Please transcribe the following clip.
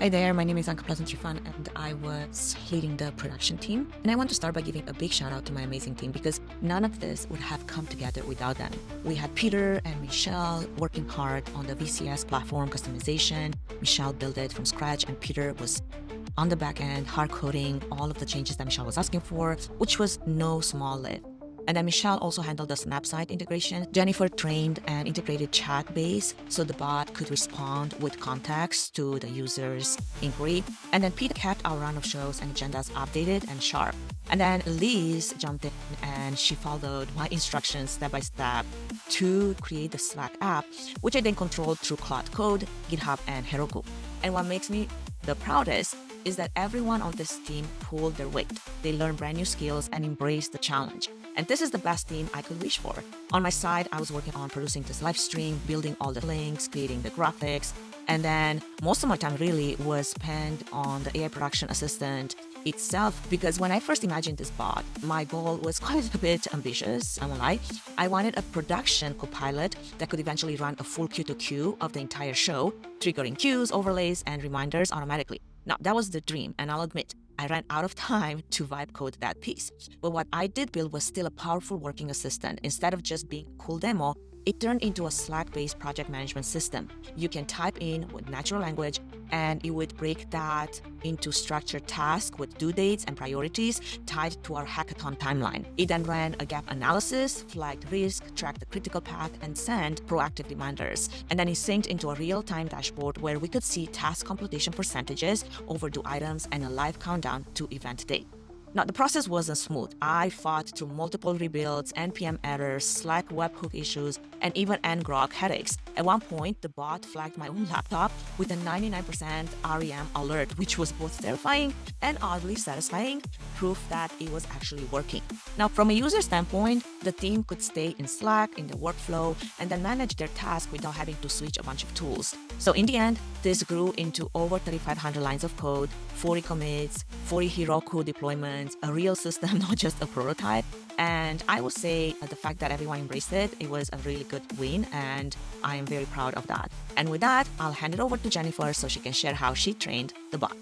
Hi there, my name is Anca from Tree-Fan and I was leading the production team. And I want to start by giving a big shout out to my amazing team because none of this would have come together without them. We had Peter and Michelle working hard on the VCS platform customization. Michelle built it from scratch and Peter was on the back end hard coding all of the changes that Michelle was asking for, which was no small lift. And then Michelle also handled the Snapside integration. Jennifer trained and integrated chat base so the bot could respond with context to the user's inquiry. And then Pete kept our run of shows and agendas updated and sharp. And then Liz jumped in and she followed my instructions step by step to create the Slack app, which I then controlled through Cloud Code, GitHub, and Heroku. And what makes me the proudest is that everyone on this team pulled their weight. They learned brand new skills and embraced the challenge. And this is the best team I could wish for. On my side, I was working on producing this live stream, building all the links, creating the graphics. And then most of my time really was spent on the AI production assistant itself, because when I first imagined this bot, my goal was quite a bit ambitious, I won't lie. I wanted a production copilot that could eventually run a full Q2Q of the entire show, triggering cues, overlays, and reminders automatically. Now, that was the dream, and I'll admit, I ran out of time to vibe code that piece. But what I did build was still a powerful working assistant. Instead of just being a cool demo, it turned into a Slack-based project management system. You can type in with natural language and it would break that into structured tasks with due dates and priorities tied to our hackathon timeline. It then ran a gap analysis, flagged risk, tracked the critical path, and sent proactive reminders. And then it synced into a real-time dashboard where we could see task completion percentages, overdue items, and a live countdown to event date. Now, the process wasn't smooth. I fought through multiple rebuilds, NPM errors, Slack webhook issues, and even ngrok headaches. At one point, the bot flagged my own laptop with a 99% REM alert, which was both terrifying and oddly satisfying, proof that it was actually working. Now, from a user standpoint, the team could stay in Slack, in the workflow, and then manage their tasks without having to switch a bunch of tools. So in the end, this grew into over 3,500 lines of code, 40 commits, 40 Heroku deployments, a real system, not just a prototype. And I would say the fact that everyone embraced it, it was a really good win, and I am very proud of that. And with that, I'll hand it over to Jennifer so she can share how she trained the bot.